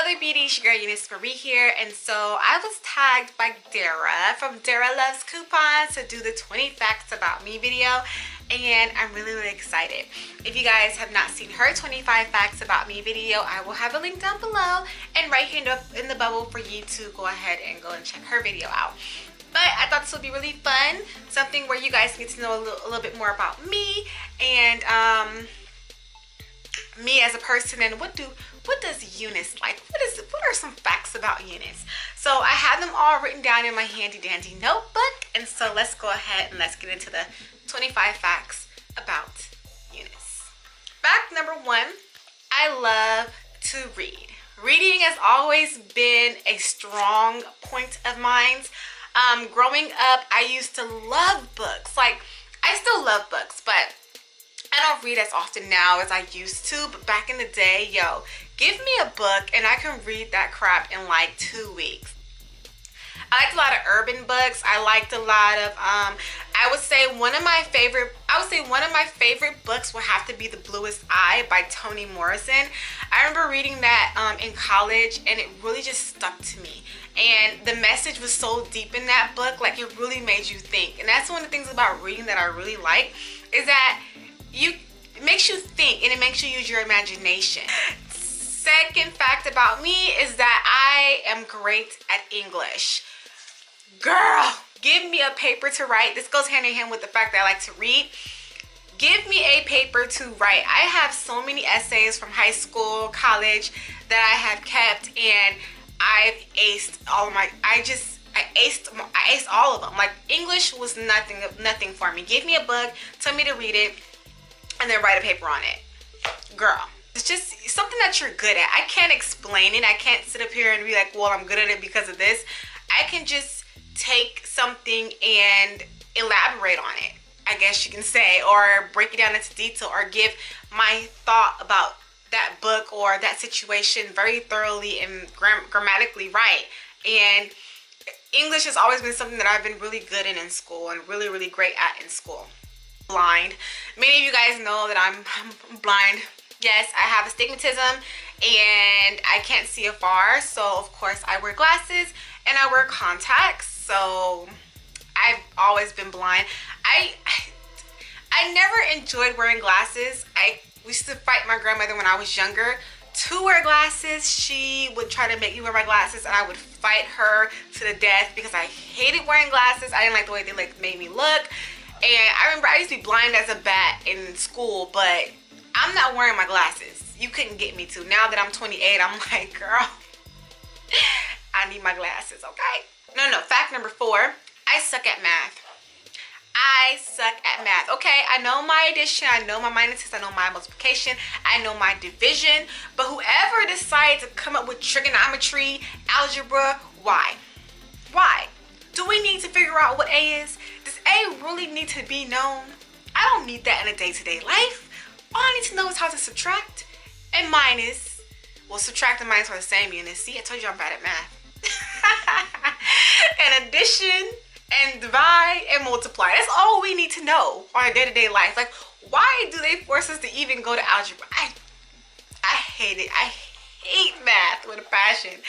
Hello there beauties, your girl Euniycemari here, and so I was tagged by Dara from Dara Loves Coupons to do the 20 facts about me video, and I'm really excited. If you guys have not seen her 25 facts about me video, I will have a link down below and right here in the bubble for you to go ahead and go and check her video out. But I thought this would be really fun, something where you guys get to know a little bit more about me and me as a person, and what does Eunice like? What are some facts about Eunice? So I have them all written down in my handy dandy notebook, and so let's go ahead and let's get into the 25 facts about Eunice. Fact number 1, I love to read. Reading has always been a strong point of mine. Growing up, I used to love books. Like, I still love books, but I don't read as often now as I used to. But back in the day, yo, give me a book and I can read that crap in like 2 weeks. I liked a lot of urban books. I liked a lot of I would say one of my favorite books would have to be The Bluest Eye by Toni Morrison. I remember reading that in college, and it really just stuck to me. And the message was so deep in that book, like it really made you think. And that's one of the things about reading that I really like, is that it makes you think and it makes you use your imagination. Second fact about me is that I am great at English. Girl, give me a paper to write. This goes hand in hand with the fact that I like to read. Give me a paper to write. I have so many essays from high school, college that I have kept, and I've aced all of my, I aced all of them. Like, English was nothing for me. Give me a book, tell me to read it, and then write a paper on it. Girl, it's just something that you're good at. I can't explain it. I can't sit up here and be like, well, I'm good at it because of this. I can just take something and elaborate on it, I guess you can say, or break it down into detail, or give my thought about that book or that situation very thoroughly and grammatically right. And English has always been something that I've been really good in school and really great at in school. Blind. Many of you guys know that I'm blind. Yes, I have astigmatism and I can't see afar, so of course I wear glasses and I wear contacts. So I've always been blind. I never enjoyed wearing glasses. I used to fight my grandmother when I was younger to wear glasses. She would try to make me wear my glasses, and I would fight her to the death because I hated wearing glasses. I didn't like the way they made me look. And I remember I used to be blind as a bat in school, but I'm not wearing my glasses. You couldn't get me to. Now that I'm 28, I'm like, girl, I need my glasses, okay? No. Fact number 4, I suck at math. I suck at math. Okay, I know my addition, I know my minuses, I know my multiplication, I know my division, but whoever decides to come up with trigonometry, algebra, why? Why? Do we need to figure out what A is? Does A really need to be known? I don't need that in a day-to-day life. All I need to know is how to subtract and minus. Well, subtract and minus are the same units. See, I told you I'm bad at math. And addition and divide and multiply. That's all we need to know on a day-to-day life. Like, why do they force us to even go to algebra? I hate it. I hate math with a passion.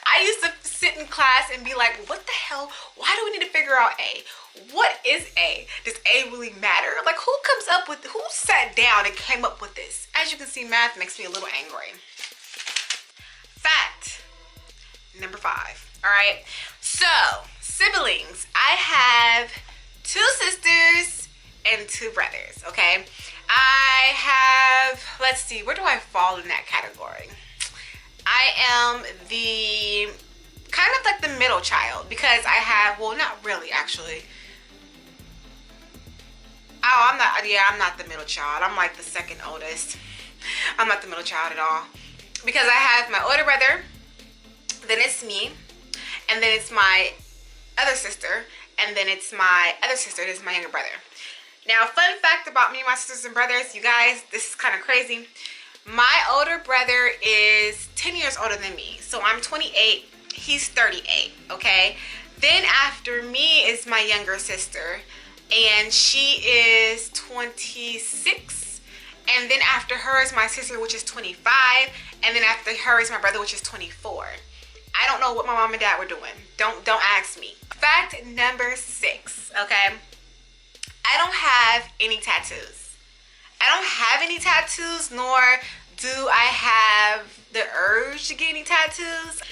I used to sit in class and be like, what the hell? Why do we need to figure out A? What is A? Does A really matter? Like, who sat down and came up with this? As you can see, math makes me a little angry. Fact number 5. All right. So, siblings. I have 2 sisters and 2 brothers, okay? I have, let's see, where do I fall in that category? I am the, kind of like the middle child, because I have, well, not really, actually. Oh, I'm not the middle child. I'm like the second oldest. I'm not the middle child at all. Because I have my older brother, then it's me, and then it's my other sister, and then it's my other sister, this is my younger brother. Now, fun fact about me and my sisters and brothers, you guys, this is kind of crazy. My older brother is 10 years older than me, so I'm 28, he's 38, okay? Then after me is my younger sister, and she is 26, and then after her is my sister, which is 25, And then after her is my brother, which is 24. I don't know what my mom and dad were doing. Don't ask me. Fact number 6, okay? I don't have any tattoos. I don't have any tattoos, nor do I have the urge to get any tattoos.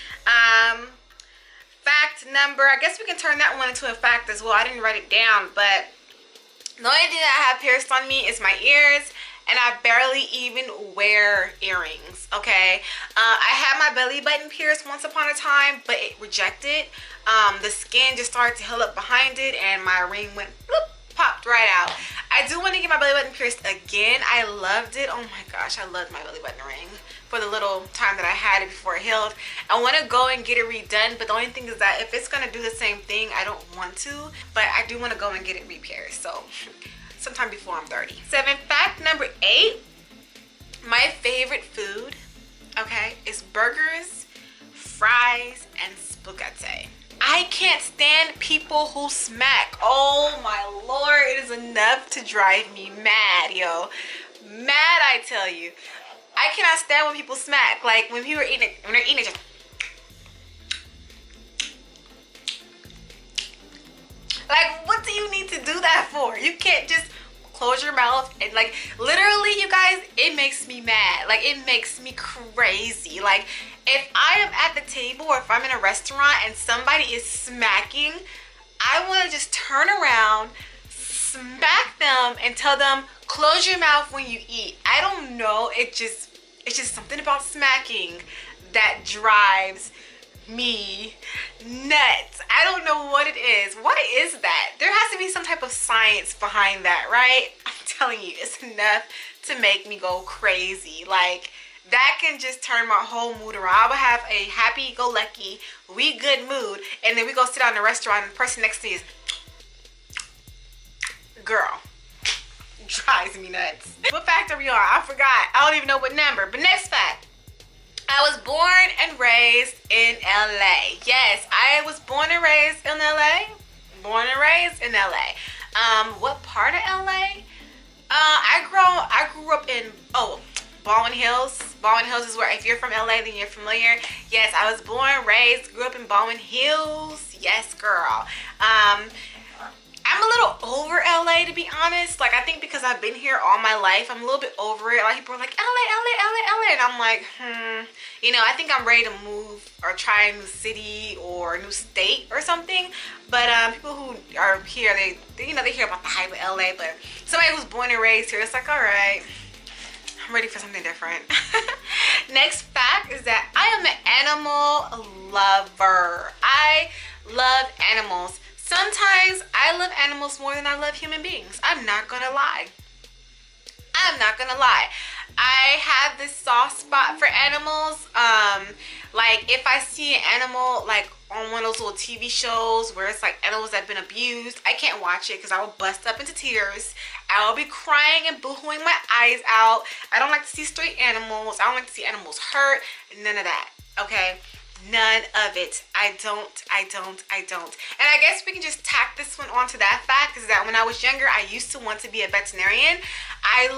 Fact number, I guess we can turn that one into a fact as well. I didn't write it down, but the only thing that I have pierced on me is my ears, and I barely even wear earrings, okay? I had my belly button pierced once upon a time, but it rejected. The skin just started to heal up behind it, and my ring went bloop, popped right out. I do want to get my belly button pierced again. I loved it. Oh my gosh, I loved my belly button ring for the little time that I had it before it healed. I want to go and get it redone, but the only thing is that if it's going to do the same thing, I don't want to, but I do want to go and get it repaired. So sometime before I'm 30. Fact number 8, my favorite food, okay, is burgers, fries, and spaghetti. I can't stand people who smack. Oh my lord, it is enough to drive me mad, yo. Mad, I tell you. I cannot stand when people smack. Like when people are eating it, when they're eating it, just like, what do you need to do that for? You can't just close your mouth and, like, literally, you guys, it makes me mad. Like, it makes me crazy. Like, if I am at the table or if I'm in a restaurant and somebody is smacking, I want to just turn around, smack them, and tell them, close your mouth when you eat. I don't know, it's just something about smacking that drives me nuts. I don't know what it is. What is that? There has to be some type of science behind that, right? I'm telling you, it's enough to make me go crazy. Like, that can just turn my whole mood around. I would have a happy-go-lucky, we good mood, and then we go sit down in a restaurant and the person next to me is, girl, drives me nuts. What fact are we on? I forgot. I don't even know what number. But next fact. I was born and raised in LA. Yes, I was born and raised in LA. Born and raised in LA. What part of LA? I grew up in Baldwin Hills. Baldwin Hills is where, if you're from LA, then you're familiar. Yes, I was born, raised, grew up in Baldwin Hills. Yes, girl. I'm a little over LA, to be honest. Like, I think because I've been here all my life, I'm a little bit over it. Like, people are like, LA, and I'm like, you know, I think I'm ready to move or try a new city or a new state or something. But people who are here, they you know, they hear about the hype of LA, but somebody who's born and raised here, it's like, all right, I'm ready for something different. Next fact is that I am an animal lover. I love animals. Sometimes I love animals more than I love human beings. I'm not gonna lie. I'm not gonna lie. I have this soft spot for animals. Like, if I see an animal, like, on one of those little TV shows where it's like animals that have been abused, I can't watch it because I will bust up into tears. I will be crying and boo-hooing my eyes out. I don't like to see stray animals. I don't like to see animals hurt. None of that, okay? None of it. I don't. And I guess we can just tack this one onto that fact, is that when I was younger, I used to want to be a veterinarian. I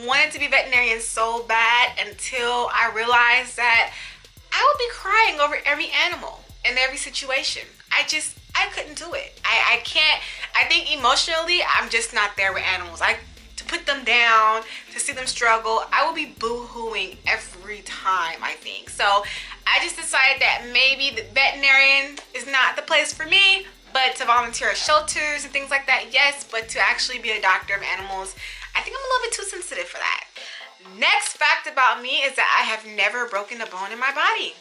wanted to be a veterinarian so bad until I realized that I would be crying over every animal in every situation. I couldn't do it. I can't. I think emotionally, I'm just not there with animals. To put them down, to see them struggle, I will be boo-hooing every time, I think. So I just decided that maybe the veterinarian is not the place for me, but to volunteer at shelters and things like that, yes, but to actually be a doctor of animals, I think I'm a little bit too sensitive for that. Next fact about me is that I have never broken a bone in my body.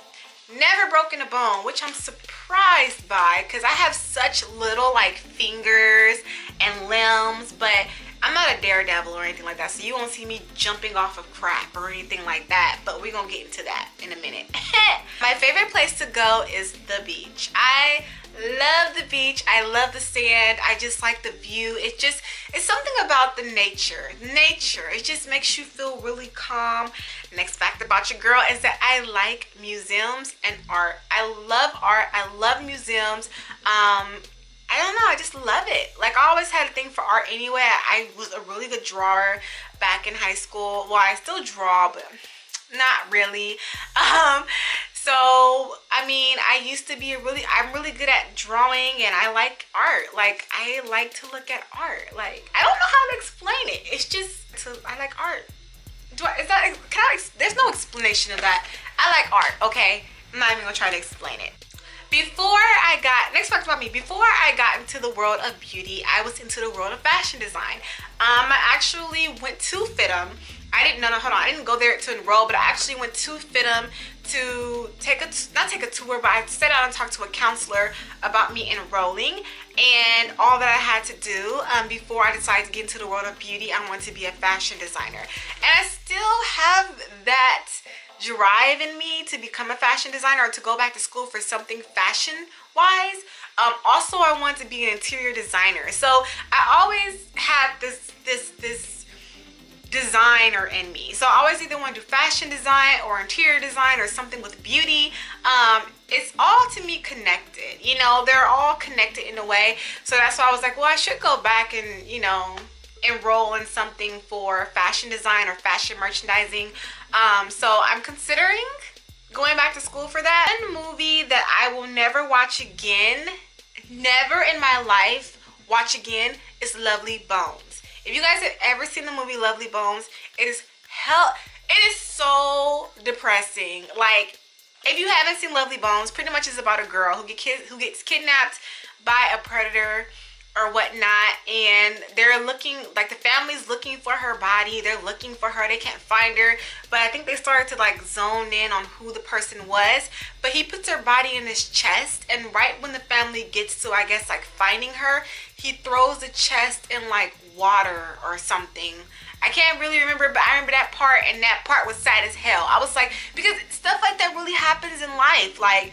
Never broken a bone, which I'm surprised by because I have such little, like, fingers and limbs, but I'm not a daredevil or anything like that, so you won't see me jumping off of crap or anything like that, but we're gonna get into that in a minute. My favorite place to go is the beach. I love the beach. I love the sand. I just like the view. It's something about the nature. It just makes you feel really calm. Next fact about your girl is that I like museums and art. I love art. I love museums. I don't know, I just love it. Like, I always had a thing for art anyway. I was a really good drawer back in high school. Well, I still draw, but Not really. So I mean, I'm really good at drawing, and I like art. Like, I like to look at art. Like, I don't know how to explain it. It's just, I like art. There's no explanation of that. I like art, okay? I'm not even gonna try to explain it. Next fact about me, before I got into the world of beauty, I was into the world of fashion design. I actually went to FITM. I didn't go there to enroll, but I actually went to FITM to not take a tour, but I sat down and talked to a counselor about me enrolling and all that I had to do before I decided to get into the world of beauty. I wanted to be a fashion designer, and I still have that drive in me to become a fashion designer or to go back to school for something fashion wise. Also, I want to be an interior designer, so I always had this designer in me. So I always either want to do fashion design or interior design or something with beauty. It's all, to me, connected. You know, they're all connected in a way. So that's why I was like, well, I should go back and, you know, enroll in something for fashion design or fashion merchandising. So I'm considering going back to school for that. One movie that I will never watch again, never in my life watch again, is Lovely Bones. If you guys have ever seen the movie Lovely Bones, it is so depressing. Like, if you haven't seen Lovely Bones, pretty much it's about a girl who gets kidnapped by a predator or whatnot, and they're looking, like, the family's looking for her body. They're looking for her. They can't find her, but I think they started to, like, zone in on who the person was. But he puts her body in his chest, and right when the family gets to, I guess, like, finding her, he throws the chest in, like, water or something. I can't really remember, but I remember that part, and that part was sad as hell. I was like, because stuff like that really happens in life. Like,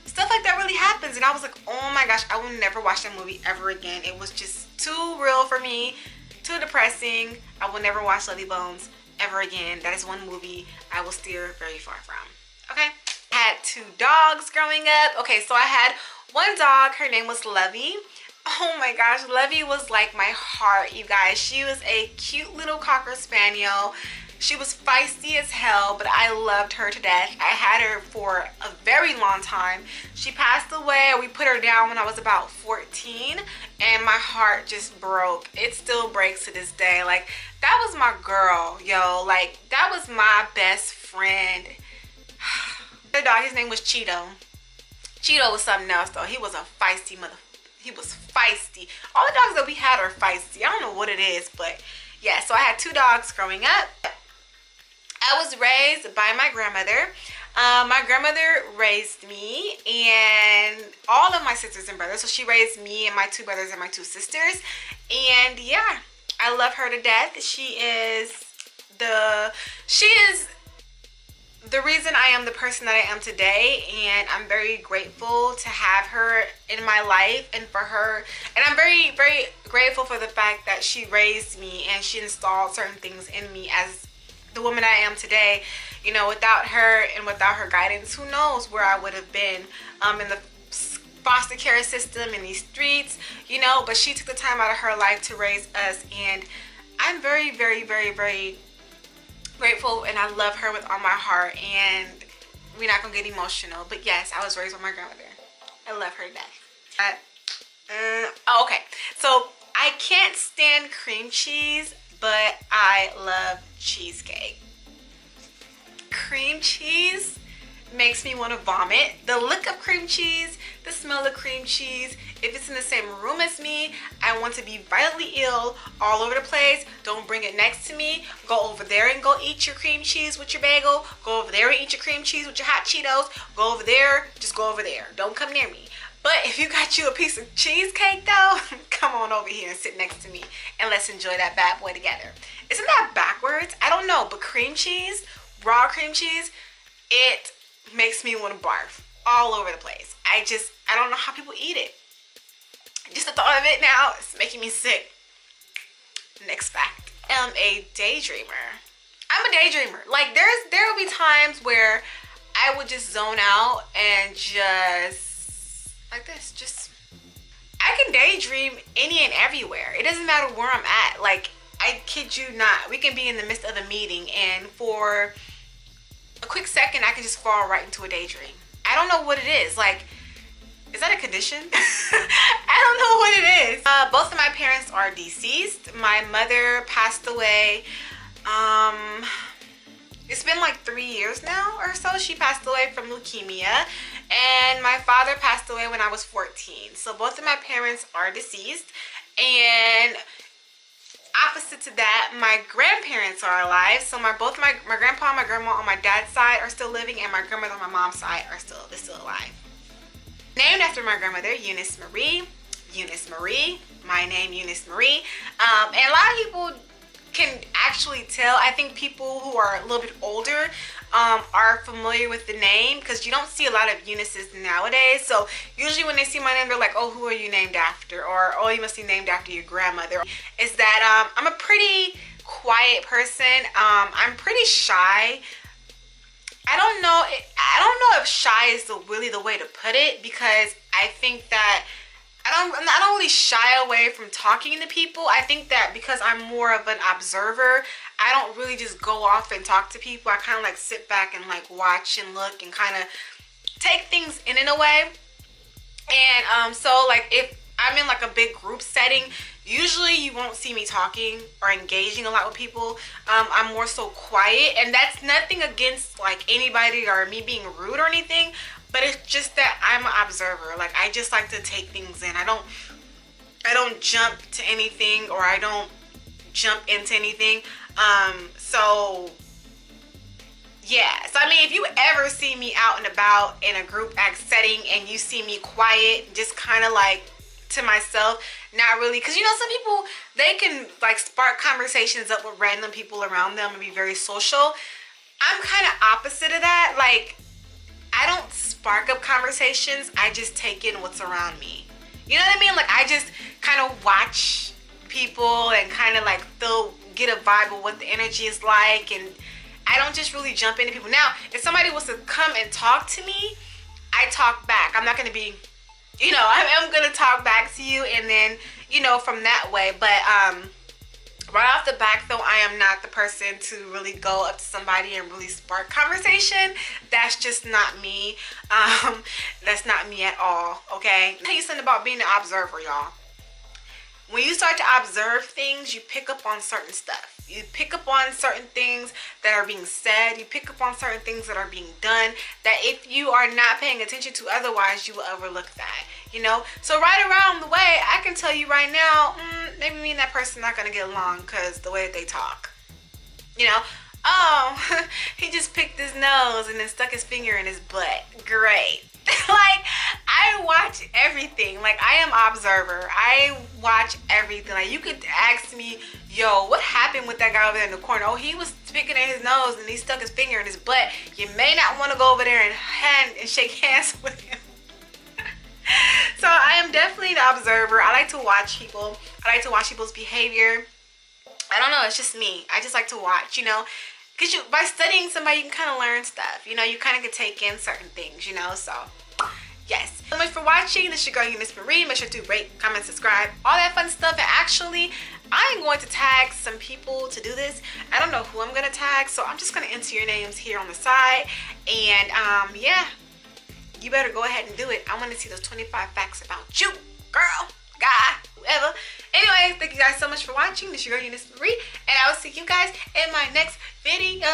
stuff like that really happens, and I was like, oh my gosh, I will never watch that movie ever again. It was just too real for me, too depressing. I will never watch Lovely Bones ever again. That is one movie I will steer very far from. Okay, I had 2 dogs growing up. Okay, so I had one dog. Her name was Lovey. Oh my gosh, Lovey was like my heart, you guys. She was a cute little Cocker Spaniel. She was feisty as hell, but I loved her to death. I had her for a very long time. She passed away, or we put her down when I was about 14, and my heart just broke. It still breaks to this day. Like, that was my girl, yo. Like, that was my best friend. The dog, his name was Cheeto. Cheeto was something else, though. He was a feisty He was feisty. All the dogs that we had are feisty. I don't know what it is, but yeah. So I had 2 dogs growing up. I was raised by my grandmother. My grandmother raised me and all of my sisters and brothers. So she raised me and my 2 brothers and my 2 sisters. And yeah, I love her to death. She is the reason I am the person that I am today, and I'm very grateful to have her in my life and for her. And I'm very, very grateful for the fact that she raised me and she installed certain things in me as the woman I am today. You know, without her and without her guidance, who knows where I would have been in the foster care system, in these streets, you know. But she took the time out of her life to raise us, and I'm very, very, very, very grateful, and I love her with all my heart. And we're not gonna get emotional, but yes, I was raised with my grandmother. I love her to death. Okay, so I can't stand cream cheese, but I love cheesecake. Cream cheese makes me want to vomit. The look of cream cheese, the smell of cream cheese. If it's in the same room as me, I want to be violently ill all over the place. Don't bring it next to me. Go over there and go eat your cream cheese with your bagel. Go over there and eat your cream cheese with your hot Cheetos. Go over there. Just go over there. Don't come near me. But if you got you a piece of cheesecake though, come on over here and sit next to me and let's enjoy that bad boy together. Isn't that backwards? I don't know, but cream cheese, raw cream cheese, it makes me want to barf all over the place. I don't know how people eat it. Just the thought of it now is making me sick. Next fact. I'm a daydreamer. I'm a daydreamer. Like, there will be times where I would just zone out and just like this, I can daydream any and everywhere. It doesn't matter where I'm at. Like, I kid you not, we can be in the midst of a meeting, and for a quick second, I can just fall right into a daydream. I don't know what it is. Like, is that a condition? I don't know what it is. Both of my parents are deceased. My mother passed away. It's been like 3 years now or so. She passed away from leukemia. And my father passed away when I was 14. So both of my parents are deceased. And opposite to that, my grandparents are alive. So both my grandpa and my grandma on my dad's side are still living, and my grandmother on my mom's side are still alive. Named after my grandmother, Euniycemari. Euniycemari. My name, Euniycemari. And a lot of people can actually tell. I think people who are a little bit older are familiar with the name, because you don't see a lot of Eunices nowadays. So usually when they see my name, they're like, oh, who are you named after? Or, oh, you must be named after your grandmother. Is that I'm a pretty quiet person. I'm pretty shy. I don't know if shy is really the way to put it, because I think that I don't really shy away from talking to people. I think that because I'm more of an observer, I don't really just go off and talk to people. I kind of like sit back and like watch and look and kind of take things in a way. And so like if I'm in like a big group setting, usually you won't see me talking or engaging a lot with people. I'm more so quiet, and that's nothing against like anybody or me being rude or anything, but it's just that I'm an observer. Like, I just like to take things in. I don't jump to anything, or I don't jump into anything. So yeah. So I mean, if you ever see me out and about in a group act setting and you see me quiet, just kind of like to myself, not really, because you know, some people, they can like spark conversations up with random people around them and be very social. I'm kind of opposite of that. Like, I don't spark up conversations, I just take in what's around me. You know what I mean? Like, I just kind of watch people and kind of like get a vibe of what the energy is like, and I don't just really jump into people. Now, if somebody was to come and talk to me, I talk back. I'm not going to be, you know, I'm going to talk back to you, and then, you know, from that way. But right off the back, though, I am not the person to really go up to somebody and really spark conversation. That's just not me. That's not me at all, okay? I'll tell you something about being an observer, y'all. When you start to observe things, you pick up on certain stuff. You pick up on certain things that are being said. You pick up on certain things that are being done, that if you are not paying attention to, otherwise you will overlook that, you know? So right around the way, I can tell you right now, maybe me and that person not going to get along because the way that they talk. You know? Oh, he just picked his nose and then stuck his finger in his butt. Great. Like, I watch everything. Like, I am observer. I watch everything. Like, you could ask me, yo, what happened with that guy over there in the corner? Oh, he was picking at his nose and he stuck his finger in his butt. You may not want to go over there and shake hands with him. So I am definitely an observer. I like to watch people. I like to watch people's behavior. I don't know, it's just me. I just like to watch, you know. Because by studying somebody, you can kind of learn stuff. You know, you kind of can take in certain things, you know. So, yes. So much for watching. This is your girl, Euniycemari. Make sure to rate, comment, subscribe, all that fun stuff. And actually, I'm going to tag some people to do this. I don't know who I'm going to tag, so I'm just going to enter your names here on the side. And, yeah, you better go ahead and do it. I want to see those 25 facts about you, girl, guy, whoever. Anyways, thank you guys so much for watching. This is your girl, Euniycemari, and I will see you guys in my next video.